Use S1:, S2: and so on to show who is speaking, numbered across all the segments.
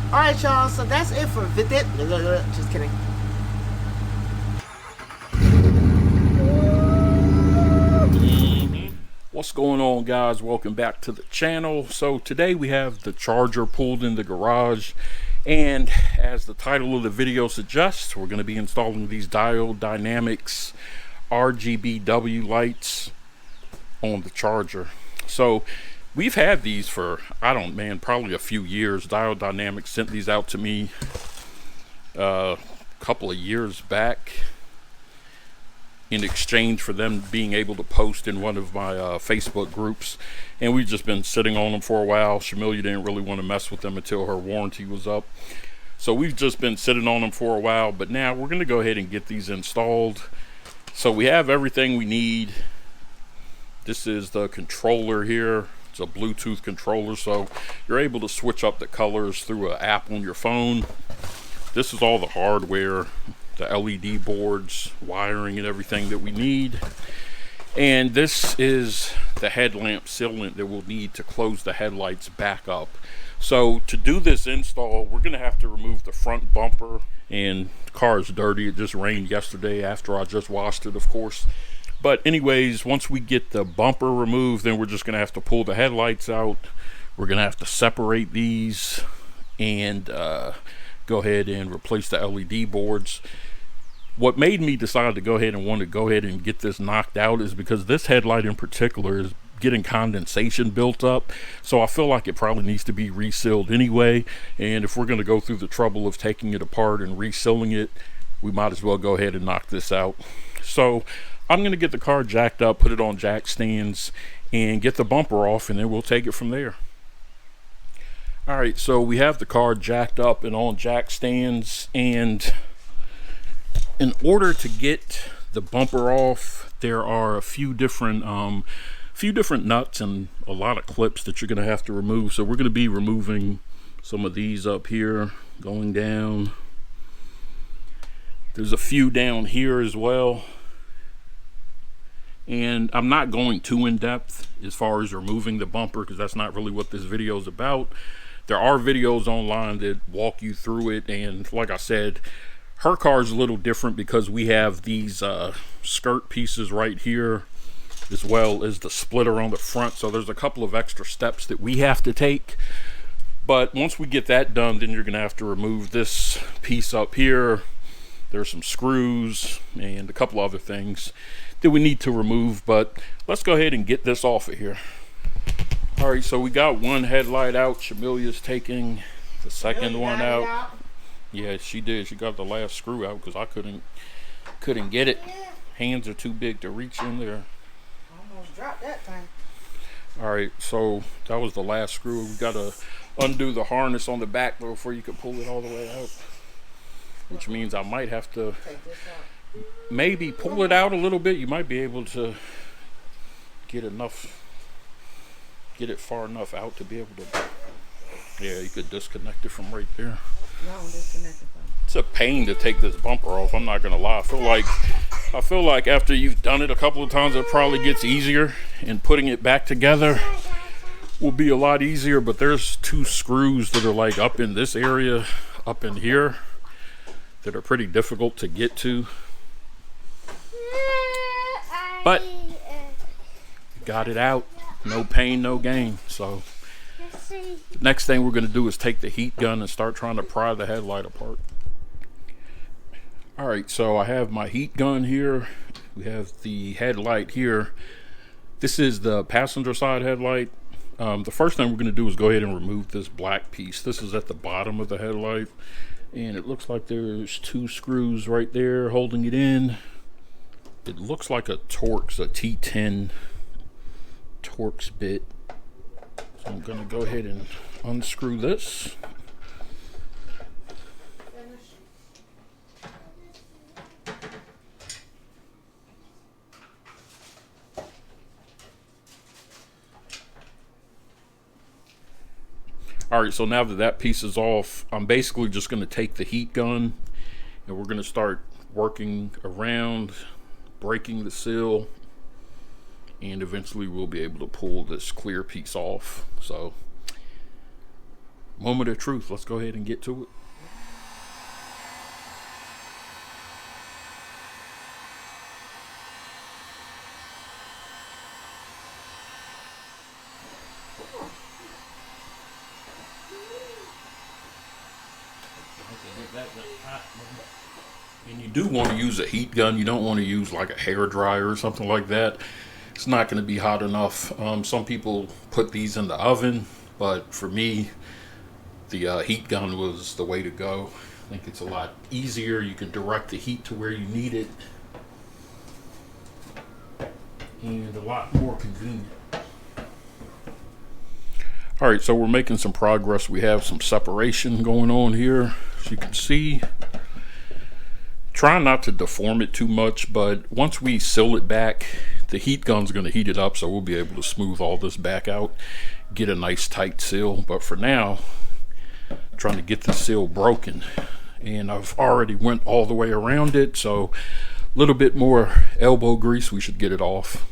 S1: Alright, y'all, so that's it for Vidit. Just kidding.
S2: What's going on, guys? Welcome back to the channel. So today we have the charger pulled in the garage, and as the title of the video suggests, we're going to be installing these Diode Dynamics RGBW lights on the charger. So we've had these for, probably a few years. Diode Dynamics sent these out to me a couple of years back in exchange for them being able to post in one of my Facebook groups, and we've just been sitting on them for a while. Shamilia didn't really want to mess with them until her warranty was up, so we've just been sitting on them for a while, but now we're going to go ahead and get these installed. So we have everything we need. This is the controller here. It's a Bluetooth controller, so you're able to switch up the colors through an app on your phone. This is all the hardware, the LED boards, wiring, and everything that we need. And this is the headlamp sealant that we'll need to close the headlights back up. So to do this install, we're going to have to remove the front bumper, and the car is dirty. It just rained yesterday after I just washed it, of course. But anyways, once we get the bumper removed, then we're just going to have to pull the headlights out. We're going to have to separate these and go ahead and replace the LED boards. What made me decide to go ahead and get this knocked out is because this headlight in particular is getting condensation built up, so I feel like it probably needs to be resealed anyway. And if we're going to go through the trouble of taking it apart and resealing it, we might as well go ahead and knock this out. So I'm going to get the car jacked up, put it on jack stands, and get the bumper off, and then we'll take it from there. Alright, so we have the car jacked up and on jack stands, and in order to get the bumper off, there are a few different nuts and a lot of clips that you're going to have to remove. So we're going to be removing some of these up here, going down. There's a few down here as well. And I'm not going too in depth as far as removing the bumper, because that's not really what this video is about. There are videos online that walk you through it, and like I said, her car is a little different because we have these skirt pieces right here, as well as the splitter on the front. So there's a couple of extra steps that we have to take. But once we get that done, then you're going to have to remove this piece up here. There's some screws and a couple other things that we need to remove. But let's go ahead and get this off of here. All right, so we got one headlight out. Shamilia's taking the second one out. Yeah, she did. She got the last screw out because I couldn't get it. Hands are too big to reach in there.
S1: Almost dropped that thing.
S2: All right, so that was the last screw. We got to undo the harness on the back though before you can pull it all the way out. Which means I might have to maybe pull it out a little bit. You might be able to get it far enough out to be able to. Yeah, you could disconnect it from right there. It's a pain to take this bumper off, I'm not gonna lie. I feel like after you've done it a couple of times, it probably gets easier, and putting it back together will be a lot easier. But there's two screws that are like up in this area, up in here, that are pretty difficult to get to. But got it out, no pain, no gain. So the next thing we're going to do is take the heat gun and start trying to pry the headlight apart. Alright, so I have my heat gun here. We have the headlight here. This is the passenger side headlight. The first thing we're going to do is go ahead and remove this black piece. This is at the bottom of the headlight, and it looks like there's two screws right there holding it in. It looks like a Torx, a T10 Torx bit. So I'm going to go ahead and unscrew this. Alright, so now that piece is off, I'm basically just going to take the heat gun and we're going to start working around, breaking the seal, and eventually we'll be able to pull this clear piece off. So moment of truth. Let's go ahead and get to it. And you do want to use a heat gun. You don't want to use like a hair dryer or something like that. It's not going to be hot enough. Some people put these in the oven, but for me, the heat gun was the way to go. I think it's a lot easier. You can direct the heat to where you need it, and a lot more convenient. All right, so we're making some progress. We have some separation going on here, as you can see. Try not to deform it too much, but once we seal it back, the heat gun's going to heat it up, so we'll be able to smooth all this back out, get a nice tight seal. But for now, I'm trying to get the seal broken, and I've already went all the way around it, so a little bit more elbow grease, we should get it off.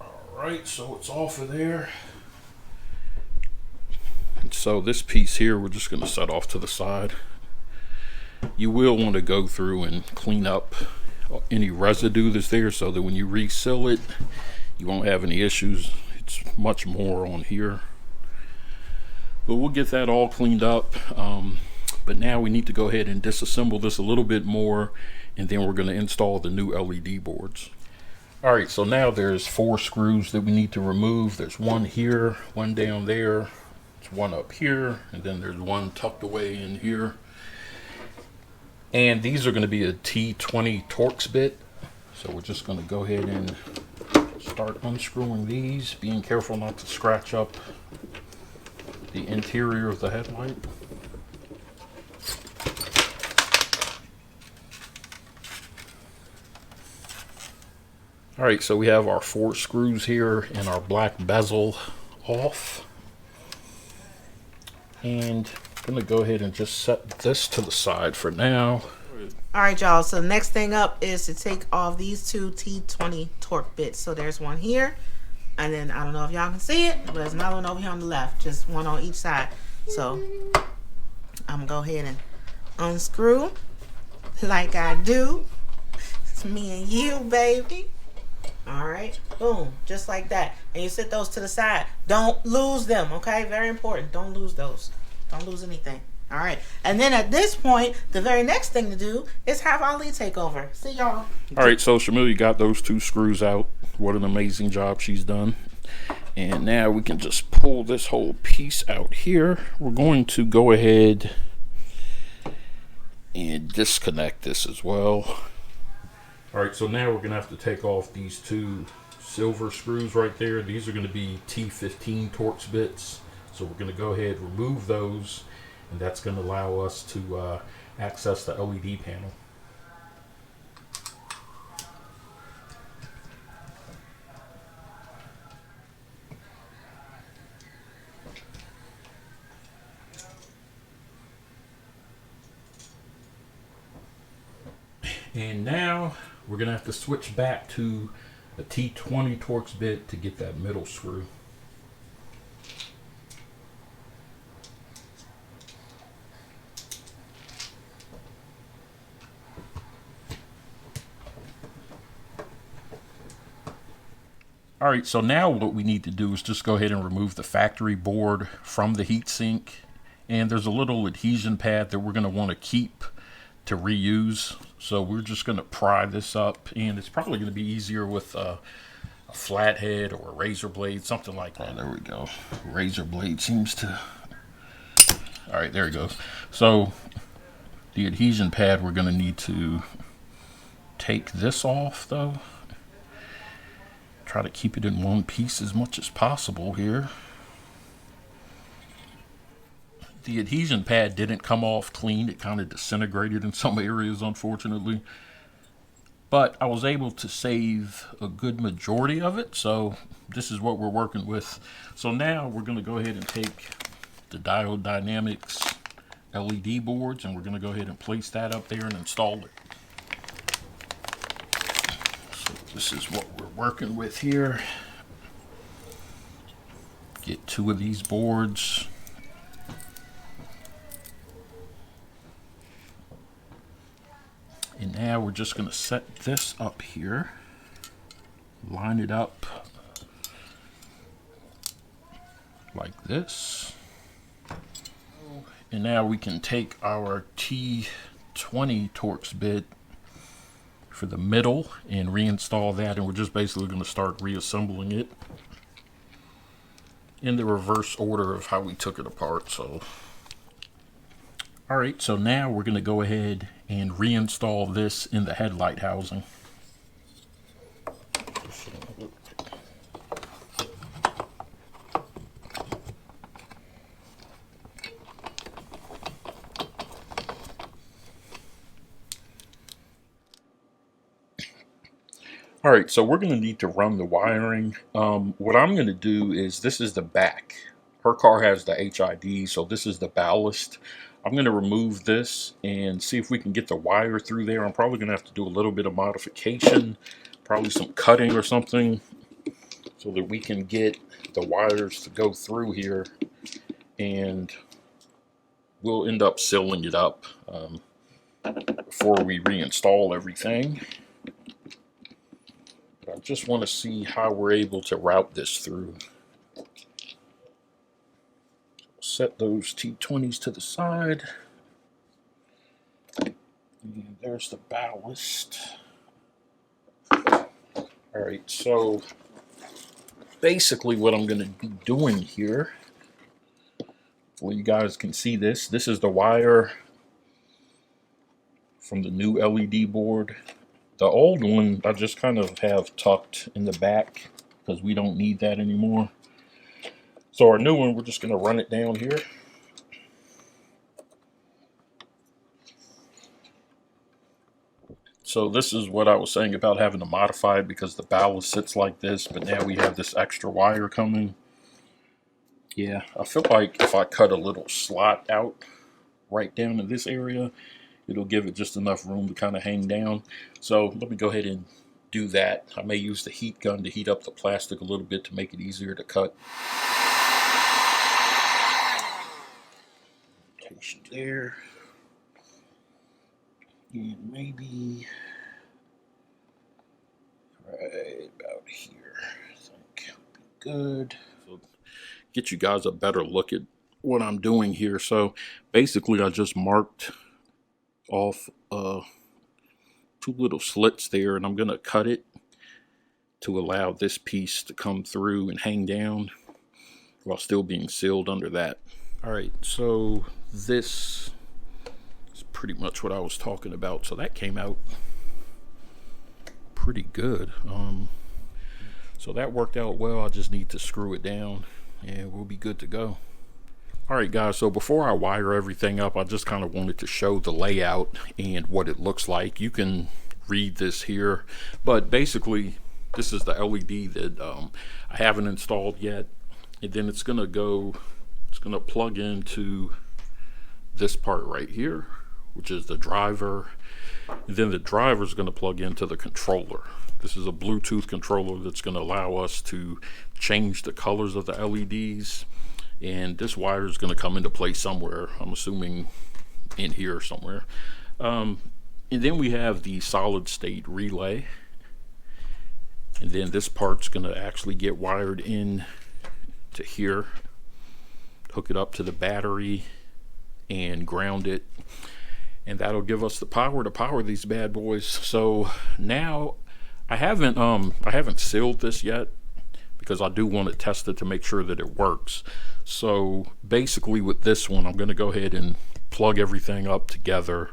S2: Alright, so it's off of there. And so this piece here, we're just going to set off to the side. You will want to go through and clean up any residue that's there so that when you reseal it, you won't have any issues. It's much more on here. But we'll get that all cleaned up. But now we need to go ahead and disassemble this a little bit more, and then we're going to install the new LED boards. Alright, so now there's 4 screws that we need to remove. There's one here, one down there, there's one up here, and then there's one tucked away in here. And these are going to be a T20 Torx bit. So we're just going to go ahead and start unscrewing these, being careful not to scratch up the interior of the headlight. Alright, so we have our 4 screws here and our black bezel off. And I'm going to go ahead and just set this to the side for now.
S1: Alright, y'all, so the next thing up is to take off these 2 T20 torque bits. So there's one here, and then I don't know if y'all can see it, but there's another one over here on the left, just one on each side. So I'm going to go ahead and unscrew like I do. It's me and you, baby. Alright, boom, just like that. And you set those to the side. Don't lose them, okay? Very important. Don't lose those. Don't lose anything. Alright, and then at this point, the very next thing to do is have Ali take over. See y'all.
S2: Alright, so Shamil got those 2 screws out. What an amazing job she's done. And now we can just pull this whole piece out here. We're going to go ahead and disconnect this as well. Alright, so now we're going to have to take off these 2 silver screws right there. These are going to be T15 Torx bits. So we're going to go ahead and remove those, and that's going to allow us to access the LED panel. And now we're going to have to switch back to a T20 Torx bit to get that middle screw. Alright, so now what we need to do is just go ahead and remove the factory board from the heatsink. And there's a little adhesion pad that we're going to want to keep to reuse. So we're just going to pry this up, and it's probably going to be easier with a flathead or a razor blade, something like that. Oh, there we go. Razor blade seems to... Alright, there we go. So the adhesion pad, we're going to need to take this off though. Try to keep it in one piece as much as possible here. The adhesion pad didn't come off clean. It kind of disintegrated in some areas, unfortunately. But I was able to save a good majority of it, so this is what we're working with. So now we're going to go ahead and take the Diode Dynamics LED boards, and we're going to go ahead and place that up there and install it. So this is what we're working with here. Get 2 of these boards. And now we're just going to set this up here. Line it up like this. And now we can take our T20 Torx bit for the middle and reinstall that, and we're just basically going to start reassembling it in the reverse order of how we took it apart. So alright, so now we're going to go ahead and reinstall this in the headlight housing. All right, so we're going to need to run the wiring. What I'm going to do is, this is the back. Her car has the HID, so this is the ballast. I'm going to remove this and see if we can get the wire through there. I'm probably going to have to do a little bit of modification, probably some cutting or something, so that we can get the wires to go through here, and we'll end up sealing it up before we reinstall everything. I just want to see how we're able to route this through. Set those T20s to the side. And there's the ballast. Alright, so basically what I'm going to be doing here, well, you guys can see this. This is the wire from the new LED board. The old one I just kind of have tucked in the back because we don't need that anymore. So our new one, we're just going to run it down here. So this is what I was saying about having to modify it, because the ballast sits like this, but now we have this extra wire coming. Yeah, I feel like if I cut a little slot out right down in this area, it'll give it just enough room to kind of hang down. So let me go ahead and do that. I may use the heat gun to heat up the plastic a little bit to make it easier to cut. There. And maybe right about here, I think would be good. So get you guys a better look at what I'm doing here. So basically I just marked off 2 little slits there, and I'm going to cut it to allow this piece to come through and hang down while still being sealed under that. Alright, so this is pretty much what I was talking about. So that came out pretty good. So that worked out well. I just need to screw it down and we'll be good to go. Alright guys, so before I wire everything up, I just kind of wanted to show the layout and what it looks like. You can read this here, but basically this is the LED that I haven't installed yet, and then it's going to plug into this part right here, which is the driver, and then the driver is going to plug into the controller. This is a Bluetooth controller that's going to allow us to change the colors of the LEDs. And this wire is going to come into play somewhere. I'm assuming in here somewhere. And then we have the solid state relay. And then this part's going to actually get wired in to here. Hook it up to the battery and ground it. And that'll give us the power to power these bad boys. So now I haven't sealed this yet, because I do want to test it to make sure that it works. So basically with this one, I'm going to go ahead and plug everything up together,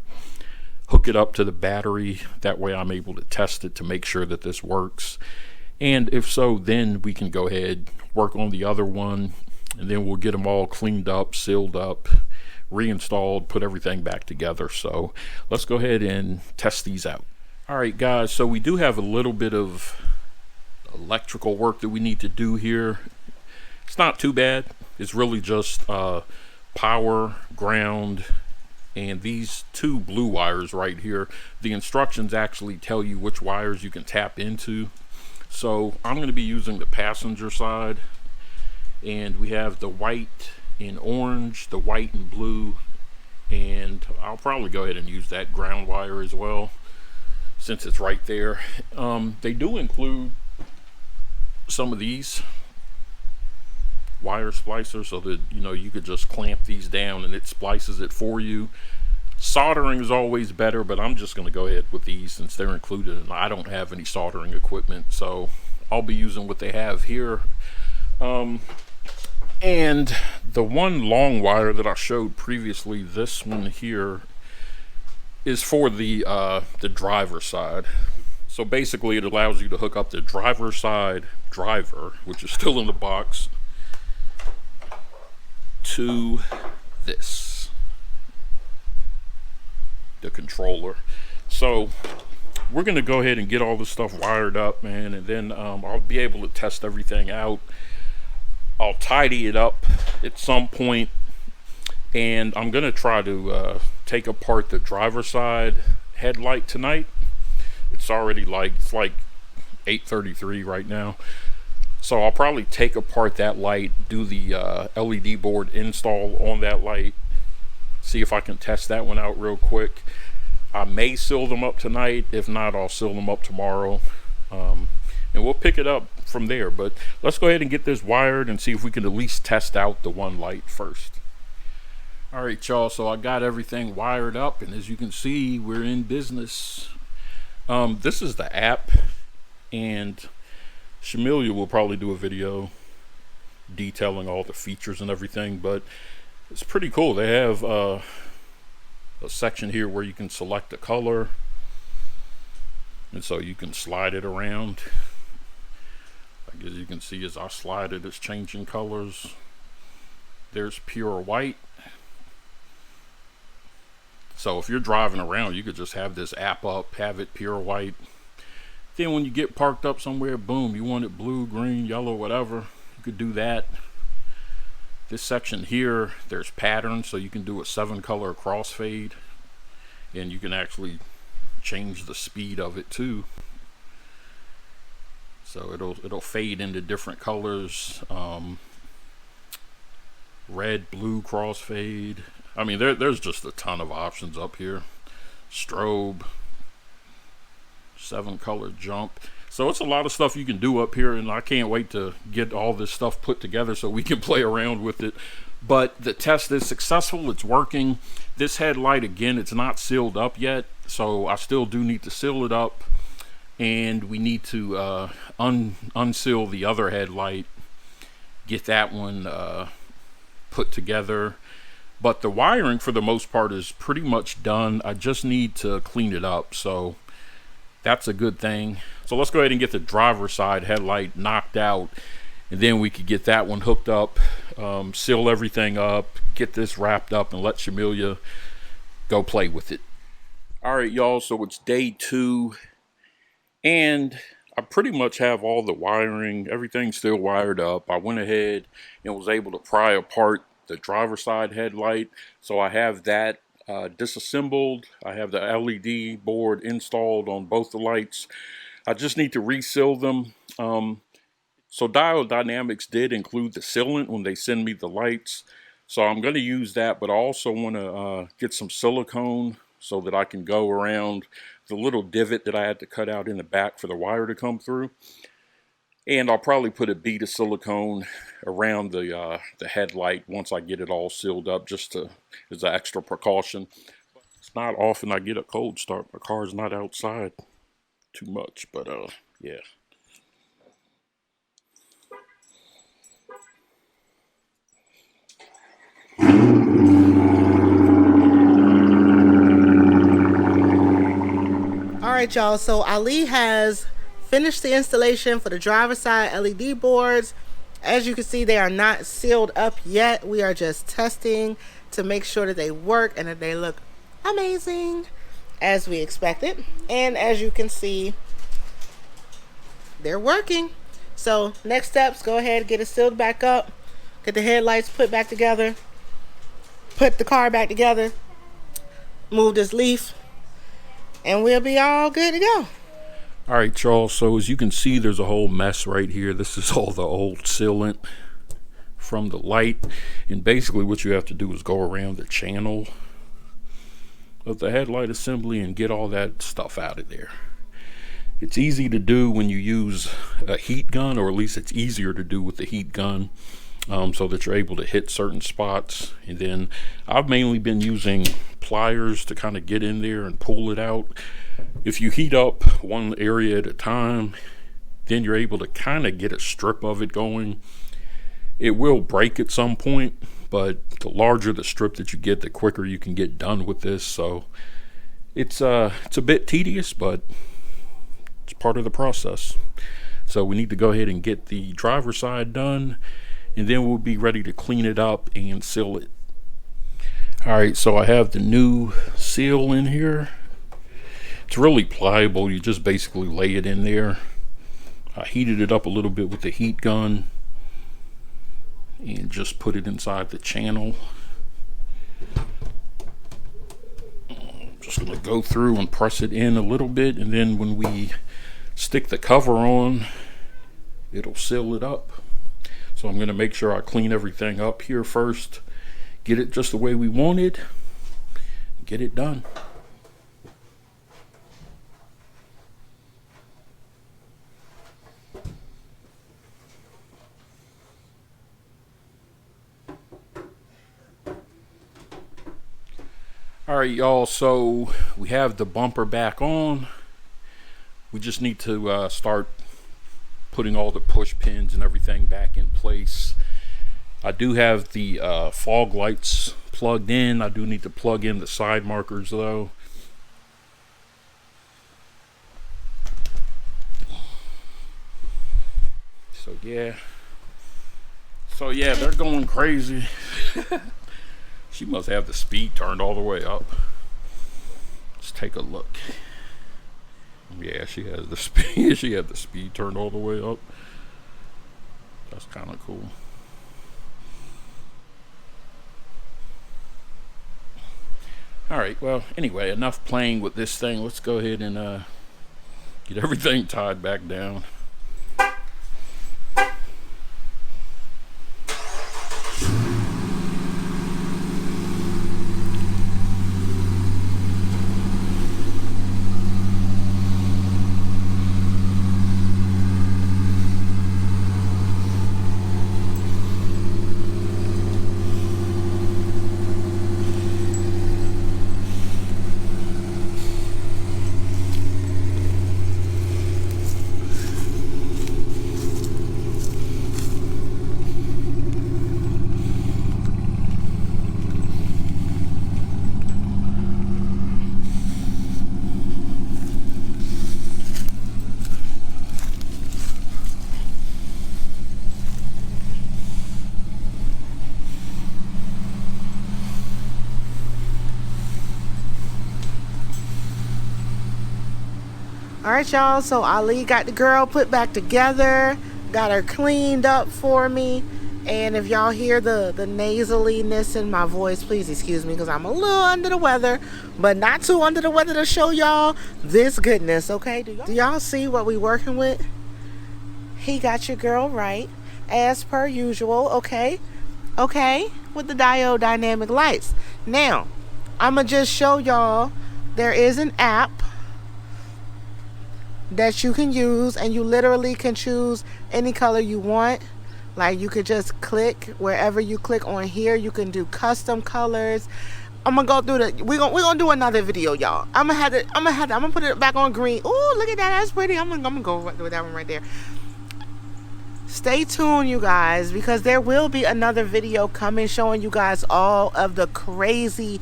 S2: hook it up to the battery. That way I'm able to test it to make sure that this works. And if so, then we can go ahead, work on the other one, and then we'll get them all cleaned up, sealed up, reinstalled, put everything back together. So let's go ahead and test these out. All right guys, so we do have a little bit of electrical work that we need to do here. It's not too bad. It's really just power, ground, and these 2 blue wires right here. The instructions actually tell you which wires you can tap into. So I'm going to be using the passenger side, And we have the white and orange, the white and blue, and I'll probably go ahead and use that ground wire as well since it's right there. They do include some of these wire splicers so that you could just clamp these down and it splices it for you. Soldering is always better, but I'm just going to go ahead with these since they're included, and I don't have any soldering equipment, so I'll be using what they have here. And the one long wire that I showed previously, this one here, is for the driver side. So basically it allows you to hook up the driver side driver, which is still in the box, to this, the controller. So we're going to go ahead and get all this stuff wired up, man, and then I'll be able to test everything out. I'll tidy it up at some point, and I'm going to try to take apart the driver side headlight tonight. It's already like 8:33 right now, so I'll probably take apart that light, do the LED board install on that light, see if I can test that one out real quick. I may seal them up tonight. If not, I'll seal them up tomorrow, and we'll pick it up from there. But let's go ahead and get this wired and see if we can at least test out the one light first. All right, y'all, so I got everything wired up, and as you can see, we're in business. This is the app, and Shamilia will probably do a video detailing all the features and everything, but it's pretty cool. They have a section here where you can select a color, and so you can slide it around. As you can see, as I slide it, it's changing colors. There's pure white. So if you're driving around, you could just have this app up, have it pure white. Then when you get parked up somewhere, boom, you want it blue, green, yellow, whatever, you could do that. This section here, there's patterns, so you can do a 7-color crossfade, and you can actually change the speed of it too. So it'll fade into different colors, red, blue, crossfade. I mean, there's just a ton of options up here. Strobe, 7-color jump. So it's a lot of stuff you can do up here, and I can't wait to get all this stuff put together so we can play around with it. But the test is successful. It's working. This headlight, again, it's not sealed up yet, so I still do need to seal it up. And we need to unseal the other headlight, get that one put together. But the wiring, for the most part, is pretty much done. I just need to clean it up, so that's a good thing. So let's go ahead and get the driver's side headlight knocked out, and then we could get that one hooked up, seal everything up, get this wrapped up, and let Shamilia go play with it. All right, y'all, so it's day 2. And I pretty much have all the wiring, everything's still wired up. I went ahead and was able to pry apart the driver's side headlight. So I have that disassembled. I have the LED board installed on both the lights. I just need to reseal them. So Diode Dynamics did include the sealant when they send me the lights. So I'm going to use that, but I also want to get some silicone so that I can go around the little divot that I had to cut out in the back for the wire to come through. And I'll probably put a bead of silicone around the headlight once I get it all sealed up, just as an extra precaution. It's not often I get a cold start. My car's not outside too much, but yeah.
S1: Alright, y'all, so Ali has finished the installation for the driver's side LED boards. As you can see, they are not sealed up yet. We are just testing to make sure that they work and that they look amazing as we expected. And as you can see, they're working. So next steps, go ahead, get it sealed back up, get the headlights put back together, put the car back together, move this leaf, and we'll be all good to go.
S2: All right, y'all, so as you can see, there's a whole mess right here. This is all the old sealant from the light. And basically what you have to do is go around the channel of the headlight assembly and get all that stuff out of there. It's easy to do when you use a heat gun, or at least it's easier to do with the heat gun, so that you're able to hit certain spots. And then I've mainly been using pliers to kind of get in there and pull it out. If you heat up one area at a time, then you're able to kind of get a strip of it going. It will break at some point, but the larger the strip that you get, the quicker you can get done with this. So it's a bit tedious, but it's part of the process. So we need to go ahead and get the driver's side done, and then we'll be ready to clean it up and seal it. Alright, so I have the new seal in here. It's really pliable. You just basically lay it in there. I heated it up a little bit with the heat gun and just put it inside the channel. I'm just going to go through and press it in a little bit, and then when we stick the cover on, it'll seal it up. So I'm going to make sure I clean everything up here first, get it just the way we want it, get it done. Alright y'all, so we have the bumper back on. We just need to start putting all the push pins and everything back in place. I do have the fog lights plugged in. I do need to plug in the side markers though. So yeah, they're going crazy. She must have the speed turned all the way up. Let's take a look. Yeah, she has the speed. She had the speed turned all the way up. That's kind of cool. Alright, well, anyway, enough playing with this thing. Let's go ahead and get everything tied back down.
S1: Alright y'all, so Ali got the girl put back together, got her cleaned up for me, and if y'all hear the nasaliness in my voice, please excuse me because I'm a little under the weather, but not too under the weather to show y'all this goodness, okay? Do y'all see what we working with? He got your girl right, as per usual, okay? Okay, with the diode dynamic lights. Now, I'ma just show y'all there is an app that you can use, and you literally can choose any color you want. Like you could just click wherever you click on here. You can do custom colors. I'm gonna go through the. We're gonna do another video, y'all. I'm gonna put it back on green. Ooh, look at that. That's pretty. I'm gonna go with that one right there. Stay tuned, you guys, because there will be another video coming showing you guys all of the crazy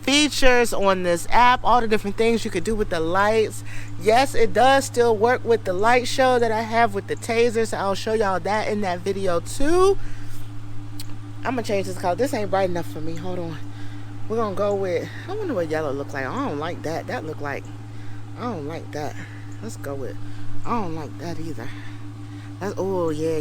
S1: features on this app, all the different things you could do with the lights. Yes, it does still work with the light show that I have with the tasers, so I'll show y'all that in that video too. I'm gonna change this color. This ain't bright enough for me. Hold on. We're gonna go with, I wonder what yellow look like. I don't like that. That look like, I don't like that. Let's go with, I don't like that either. That's, oh yeah.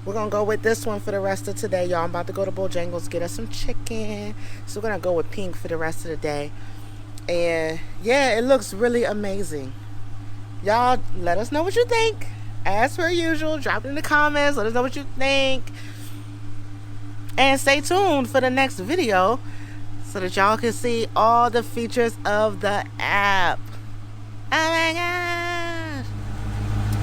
S1: We're gonna go with this one for the rest of today, y'all. I'm about to go to Bojangles, get us some chicken. So we're gonna go with pink for the rest of the day. And yeah, it looks really amazing. Y'all let us know what you think. as per usual, drop it in the comments. Let us know what you think. And stay tuned for the next video so that y'all can see all the features of the app. Oh my gosh.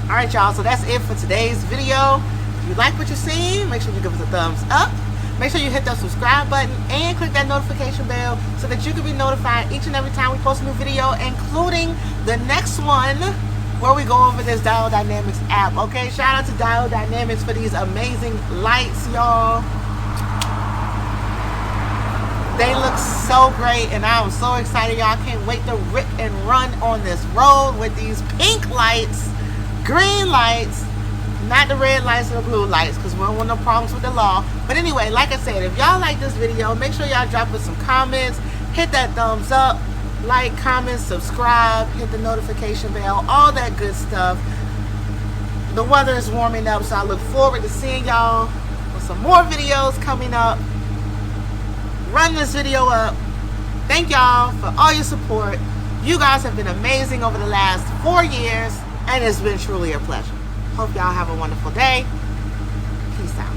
S1: Alright, y'all, so that's it for today's video. If you like what you're seeing, make sure you give us a thumbs up. Make sure you hit that subscribe button and click that notification bell so that you can be notified each and every time we post a new video, including the next one where we go over this Diode Dynamics app. Okay, shout out to Diode Dynamics for these amazing lights, y'all. They look so great, and I'm so excited, y'all. Can't wait to rip and run on this road with these pink lights, green lights, not the red lights or the blue lights, because we don't want no problems with the law. But anyway, like I said, if y'all like this video, make sure y'all drop us some comments, hit that thumbs up, like, comment, subscribe, hit the notification bell, all that good stuff. The weather is warming up, so I look forward to seeing y'all with some more videos coming up. Run this video up. Thank y'all for all your support. You guys have been amazing over the last 4 years, and it's been truly a pleasure. Hope y'all have a wonderful day. Peace out.